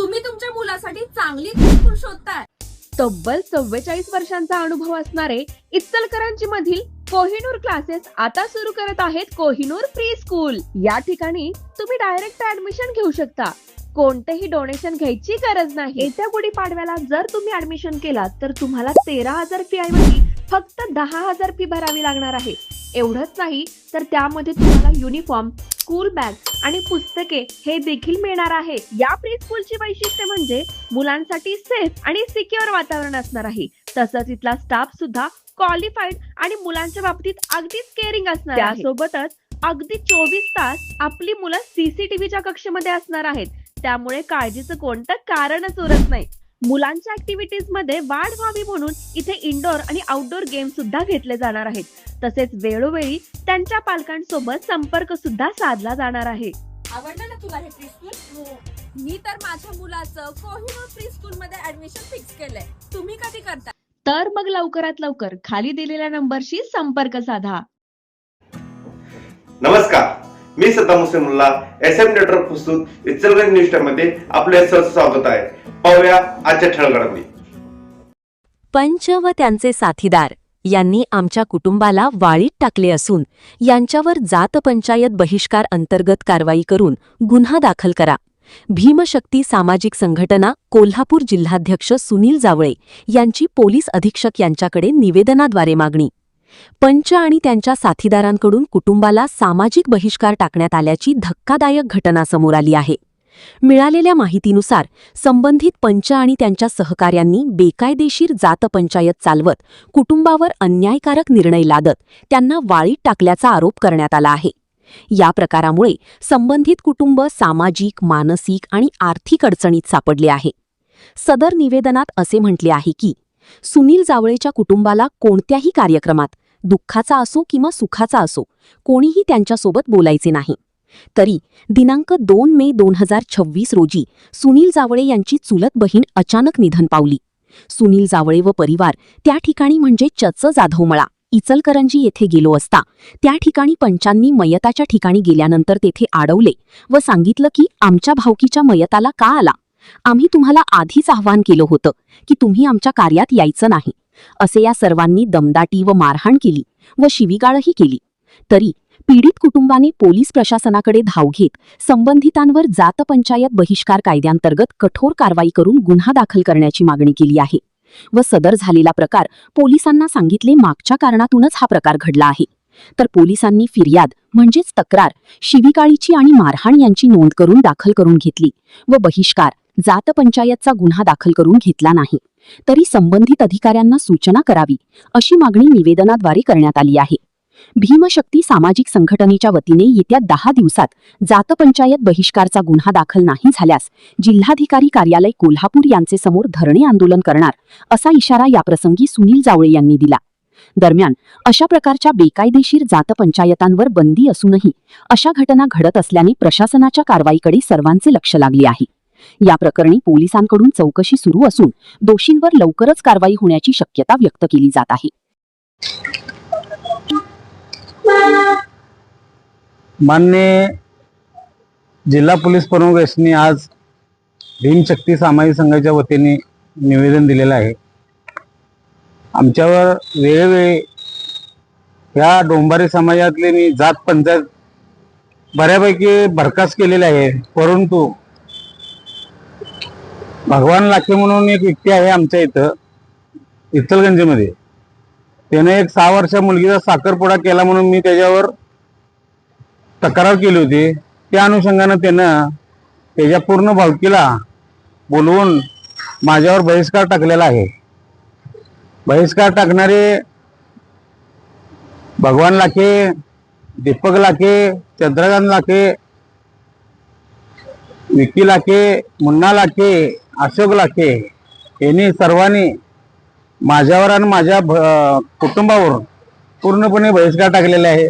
तुम्ही तुमच्या मुलासाठी चांगली स्कूल शोधताय. तब्बल 44 वर्षांचा अनुभव असणारे इचलकरंजी मधील कोहिनूर क्लासेस आता सुरू करत आहेत कोहिनूर प्री स्कूल. या ठिकाणी तुम्ही डायरेक्ट ऍडमिशन घेऊ शकता. कोणतेही डोनेशन घ्यायची गरज नाही. येत्या गुढीपाडव्याला जर तुम्ही ऍडमिशन केलात तर तुम्हाला 13,000 फी ऐवजी फक्त 10,000 फी भरावी लागणार आहे. एवढंच नाही तर त्यामध्ये तुम्हाला युनिफॉर्म, स्कूल बॅग आणि पुस्तके हे देखील मिळणार आहे. या प्री स्कूलची वैशिष्ट्य म्हणजे मुलांसाठी सेफ आणि सिक्युअर वातावरण असणार आहे. तसंच इथला स्टाफ सुद्धा क्वालिफाईड आणि मुलांच्या बाबतीत अगदीच केअरिंग असणार आहे. त्यासोबतच अगदी 24 तास आपली मुलं सीसीटीव्हीच्या कक्षेमध्ये असणार आहेत. त्यामुळे काळजीचं कोणतं कारणच उरत नाही. मुलांच्या ऍक्टिव्हिटीज मध्ये वाढ व्हावी म्हणून इथे इंडोर आणि आउटडोर गेम सुद्धा घेतले जाणार आहेत. तसेच वेळोवेळी त्यांच्या पालकांसोबत संपर्क सुद्धा साधला जाणार आहे. आवडलं ना तुला हे प्री स्कूल? मी तर माझ्या मुलाचं कोहिनूर प्री स्कूल मध्ये ऍडमिशन फिक्स केलंय. तुम्ही कधी करता? तर मग लवकरात लवकर खाली दिलेल्या नंबरशी संपर्क साधा. नमस्कार, मी सद्दाम हुसेन मुल्ला, SM नेटवर्क प्रस्तुत इचलकरंजी न्यूज टाइम मध्ये आपले सहर्ष स्वागत आहे. पाहूया आजच्या ठळक घडामोडी. पंच व त्यांचे साथीदार यांनी आमच्या कुटुंबाला वाळीत टाकले असून यांच्यावर जात पंचायत बहिष्कार अंतर्गत कारवाई करून गुन्हा दाखल करा. भीमशक्ती सामाजिक संघटना कोल्हापूर जिल्हाध्यक्ष सुनील जावळे यांची पोलीस अधीक्षक यांच्याकडे निवेदनाद्वारे मागणी. पंच आणि त्यांच्या साथीदारांकडून कुटुंबाला सामाजिक बहिष्कार टाकण्यात आल्याची धक्कादायक घटना समोर आली आहे. मिळालेल्या माहितीनुसार संबंधित पंच आणि त्यांच्या सहकाऱ्यांनी बेकायदेशीर जात पंचायत चालवत कुटुंबावर अन्यायकारक निर्णय लादत त्यांना वाळीत टाकल्याचा आरोप करण्यात आला आहे. या प्रकारामुळे संबंधित कुटुंब सामाजिक, मानसिक आणि आर्थिक अडचणीत सापडले आहे. सदर निवेदनात असे म्हटले आहे की सुनील जावळेच्या कुटुंबाला कोणत्याही कार्यक्रमात, दुःखाचा असो किंवा सुखाचा असो, कोणीही त्यांच्यासोबत बोलायचे नाही. तरी दिनांक 2 मे 2026 रोजी सुनील जावळे यांची चुलत बहीण अचानक निधन पावली. सुनील जावळे व परिवार त्या ठिकाणी म्हणजे चच जाधवमळा इचलकरंजी येथे गेलो असता त्या ठिकाणी पंचांनी मयताच्या ठिकाणी गेल्यानंतर तेथे अडवले व सांगितलं की आमच्या भावकीच्या मयताला का आला? आम्ही तुम्हाला आधीच आवाहन केलं होतं की तुम्ही आमच्या कार्यात यायचं नाही, असे या सर्वांनी दमदाटी व मारहाण केली व शिवीगाळही केली. तरी पीडित कुटुंबाने पोलीस प्रशासनाकडे धाव घेत संबंधितांवर जात पंचायत बहिष्कार कायद्यांतर्गत कठोर कारवाई करून गुन्हा दाखल करण्याची मागणी केली आहे व सदर झालेला प्रकार पोलिसांना सांगितले मागच्या कारणातूनच हा प्रकार घडला आहे. तर पोलिसांनी फिर्याद म्हणजेच तक्रार शिवीगाळीची आणि मारहाण यांची नोंद करून दाखल करून घेतली व बहिष्कार जात पंचायतचा गुन्हा दाखल करून घेतला नाही. तरी संबंधित अधिकाऱ्यांना सूचना करावी अशी मागणी निवेदनाद्वारे करण्यात आली आहे. भीमशक्ती सामाजिक संघटनेच्या वतीने येत्या 10 दिवसात जात पंचायत बहिष्कारचा गुन्हा दाखल नाही झाल्यास जिल्हाधिकारी कार्यालय कोल्हापूर यांचे समोर धरणे आंदोलन करणार असा इशारा याप्रसंगी सुनील जावळे यांनी दिला. दरम्यान अशा प्रकारच्या बेकायदेशीर जात पंचायतांवर बंदी असूनही अशा घटना घडत असल्याने प्रशासनाच्या कारवाईकडे सर्वांचे लक्ष लागले आहे. या प्रकरणी पोलिसांकडून चौकशी सुरू असून दोषींवर लवकरच कारवाई होण्याची शक्यता व्यक्त केली जात आहे. माननीय जिल्हा पोलीस प्रमुख यांनी आज भीमशक्ती सामाजिक संघाच्या वतीने निवेदन दिलेलं आहे. आमच्यावर वेळोवेळी या डोंबारी समाजातले मी जात पंचायत बऱ्यापैकी बरखास्त केलेले आहे. परंतु भगवान लाखे म्हणून एक व्यक्ती आहे आमच्या इथं इचलकरंजीमध्ये, त्याने एक 6 वर्षा मुलगीचा साखरपुडा केला म्हणून मी त्याच्यावर तक्रार केली होती. त्या अनुषंगानं त्यानं त्याच्या पूर्ण भावकीला बोलवून माझ्यावर बहिष्कार टाकलेला आहे. बहिष्कार टाकणारे भगवान लाखे, दीपक लाखे, चंद्रकांत लाखे, विकी लाखे, मुन्ना लाखे, अशोक लाखे यांनी सर्वांनी माझ्यावर आणि माझ्या कुटुंबावर पूर्णपणे बहिष्कार टाकलेला आहे.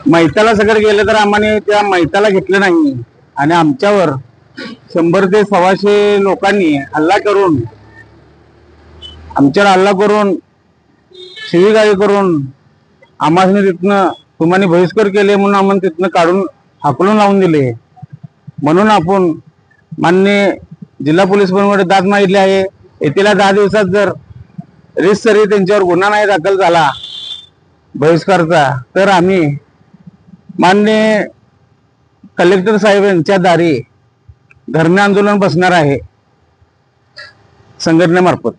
मैताला सगळं गेलं तर आम्हाला त्या मैताला घेतलं नाही आणि आमच्यावर 100 ते 125 लोकांनी हल्ला करून आमच्यावर हल्ला करून शिवीगाळी करून आम्हाला तिथनं तुम्हाला बहिष्कार केले म्हणून आम्हाला तिथनं काढून हाकलून लावून दिले. म्हणून आपण माननीय जिल्हा पोलीस प्रमुखांकडे दाद मागितली आहे. येत्या 10 दिवसात जर रितसरी त्यांच्यावर गुन्हा नाही दाखल झाला बहिष्कारचा, तर आम्ही माननीय कलेक्टर साहेब यांच्या दारी धरणे आंदोलन बसणार आहे संघटनेमार्फत.